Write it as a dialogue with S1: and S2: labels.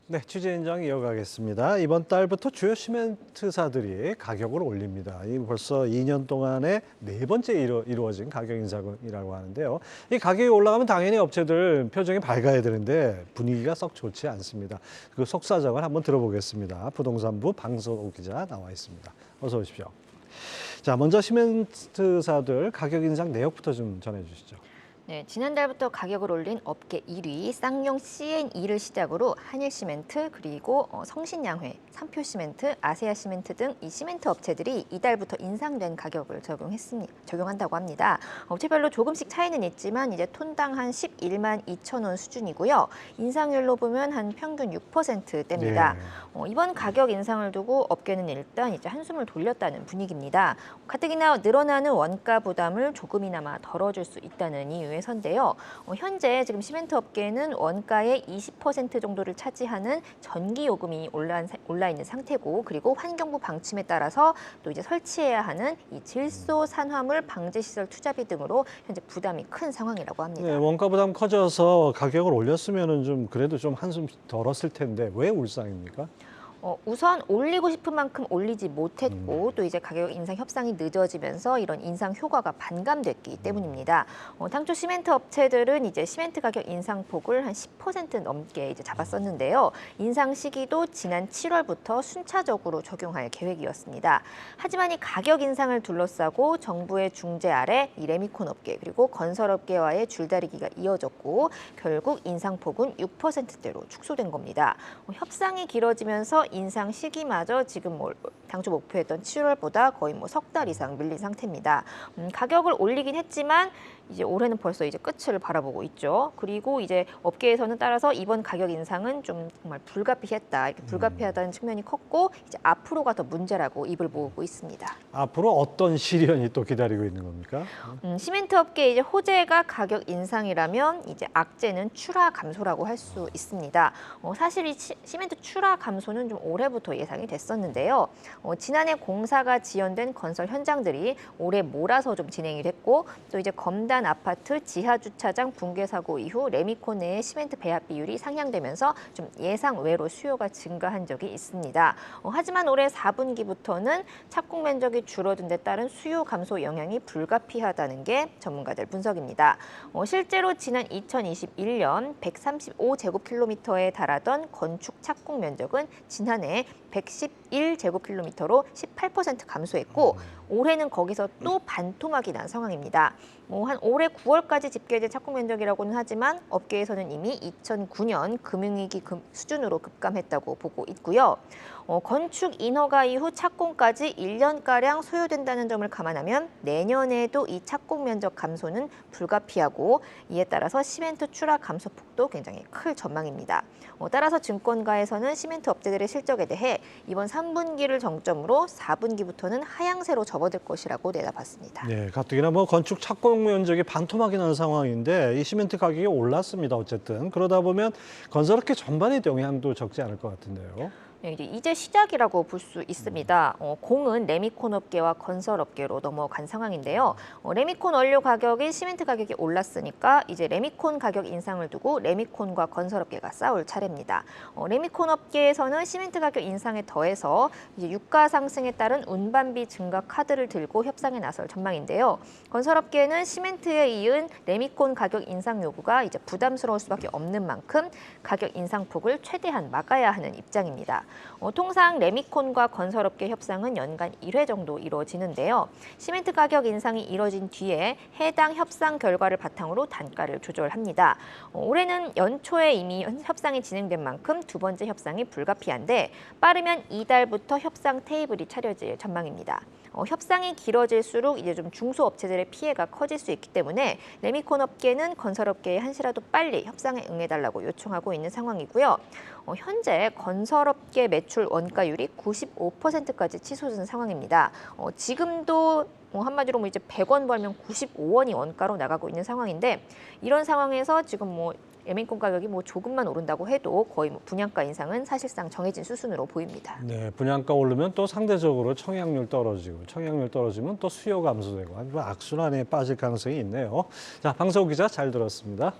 S1: 네, 취재 현장 이어가겠습니다. 이번 달부터 주요 시멘트사들이 가격을 올립니다. 이 벌써 2년 동안에 네 번째 이루어진 가격 인상이라고 하는데요. 이 가격이 올라가면 당연히 업체들 표정이 밝아야 되는데 분위기가 썩 좋지 않습니다. 그 속사정을 한번 들어보겠습니다. 부동산부 방석호 기자 나와 있습니다. 어서 오십시오. 자, 먼저 시멘트사들 가격 인상 내역부터 좀 전해주시죠.
S2: 네, 지난달부터 가격을 올린 업계 1위 쌍용 CN2를 시작으로 한일시멘트 그리고 성신양회, 삼표시멘트, 아세아시멘트 등 이 시멘트 업체들이 이달부터 인상된 가격을 적용한다고 합니다. 업체별로 조금씩 차이는 있지만 이제 톤당 한 11만 2천 원 수준이고요. 인상률로 보면 한 평균 6%대입니다.
S1: 네.
S2: 이번 가격 인상을 두고 업계는 일단 이제 한숨을 돌렸다는 분위기입니다. 가뜩이나 늘어나는 원가 부담을 조금이나마 덜어줄 수 있다는 이유에서인데요. 현재 지금 시멘트 업계는 원가의 20% 정도를 차지하는 전기 요금이 올라 있는 상태고, 그리고 환경부 방침에 따라서 또 이제 설치해야 하는 이 질소 산화물 방제 시설 투자비 등으로 현재 부담이 큰 상황이라고 합니다.
S1: 네, 원가 부담 커져서 가격을 올렸으면은 좀 그래도 좀 한숨 덜었을 텐데 왜 울상입니까?
S2: 우선 올리고 싶은 만큼 올리지 못했고 또 이제 가격 인상 협상이 늦어지면서 이런 인상 효과가 반감됐기 때문입니다. 당초 시멘트 업체들은 이제 시멘트 가격 인상폭을 한 10% 넘게 이제 잡았었는데요. 인상 시기도 지난 7월부터 순차적으로 적용할 계획이었습니다. 하지만 이 가격 인상을 둘러싸고 정부의 중재 아래 이 레미콘 업계 그리고 건설 업계와의 줄다리기가 이어졌고 결국 인상폭은 6%대로 축소된 겁니다. 협상이 길어지면서 인상 시기마저 지금 당초 목표했던 7월보다 거의 석 달 이상 밀린 상태입니다. 가격을 올리긴 했지만 이제 올해는 벌써 이제 끝을 바라보고 있죠. 그리고 이제 업계에서는 따라서 이번 가격 인상은 좀 정말 불가피했다, 이렇게 불가피하다는 측면이 컸고 이제 앞으로가 더 문제라고 입을 모으고 있습니다.
S1: 앞으로 어떤 시련이 또 기다리고 있는 겁니까?
S2: 시멘트 업계 이제 호재가 가격 인상이라면 이제 악재는 출하 감소라고 할 수 있습니다. 사실 이 시멘트 출하 감소는 좀 올해부터 예상이 됐었는데요. 지난해 공사가 지연된 건설 현장들이 올해 몰아서 좀 진행이 됐고 또 이제 검단 아파트 지하 주차장 붕괴 사고 이후 레미콘 내의 시멘트 배합 비율이 상향되면서 좀 예상 외로 수요가 증가한 적이 있습니다. 하지만 올해 4분기부터는 착공 면적이 줄어든 데 따른 수요 감소 영향이 불가피하다는 게 전문가들 분석입니다. 실제로 지난 2021년 135제곱킬로미터에 달하던 건축 착공 면적은 지난해 111제곱킬로미터로 18% 감소했고 올해는 거기서 또 반토막이 난 상황입니다. 한 올해 9월까지 집계된 착공 면적이라고는 하지만 업계에서는 이미 2009년 금융위기 수준으로 급감했다고 보고 있고요. 건축 인허가 이후 착공까지 1년가량 소요된다는 점을 감안하면 내년에도 이 착공 면적 감소는 불가피하고 이에 따라서 시멘트 출하 감소폭도 굉장히 클 전망입니다. 따라서 증권가에서는 시멘트 업체들의 실적에 대해 이번 3분기를 정점으로 4분기부터는 하향세로 접어들 것이라고 내다봤습니다.
S1: 네, 가뜩이나 건축 착공 면적이 반토막이 난 상황인데 이 시멘트 가격이 올랐습니다. 어쨌든 그러다 보면 건설업계 전반에 영향도 적지 않을 것 같은데요.
S2: 네, 이제 시작이라고 볼 수 있습니다. 공은 레미콘 업계와 건설 업계로 넘어간 상황인데요. 레미콘 원료 가격이 시멘트 가격이 올랐으니까 이제 레미콘 가격 인상을 두고 레미콘과 건설 업계가 싸울 차례입니다. 레미콘 업계에서는 시멘트 가격 인상에 더해서 이제 유가 상승에 따른 운반비 증가 카드를 들고 협상에 나설 전망인데요. 건설 업계는 시멘트에 이은 레미콘 가격 인상 요구가 이제 부담스러울 수밖에 없는 만큼 가격 인상폭을 최대한 막아야 하는 입장입니다. 통상 레미콘과 건설업계 협상은 연간 1회 정도 이루어지는데요. 시멘트 가격 인상이 이뤄진 뒤에 해당 협상 결과를 바탕으로 단가를 조절합니다. 올해는 연초에 이미 협상이 진행된 만큼 두 번째 협상이 불가피한데 빠르면 이달부터 협상 테이블이 차려질 전망입니다. 협상이 길어질수록 이제 좀 중소업체들의 피해가 커질 수 있기 때문에 레미콘 업계는 건설업계에 한시라도 빨리 협상에 응해달라고 요청하고 있는 상황이고요. 현재 건설업계 매출 원가율이 95%까지 치솟은 상황입니다. 지금도 한마디로 이제 100원 벌면 95원이 원가로 나가고 있는 상황인데 이런 상황에서 지금 레미콘 가격이 조금만 오른다고 해도 거의 분양가 인상은 사실상 정해진 수순으로 보입니다.
S1: 네, 분양가 오르면 또 상대적으로 청약률 떨어지면 또 수요 감소되고 악순환에 빠질 가능성이 있네요. 자, 방석호 기자 잘 들었습니다.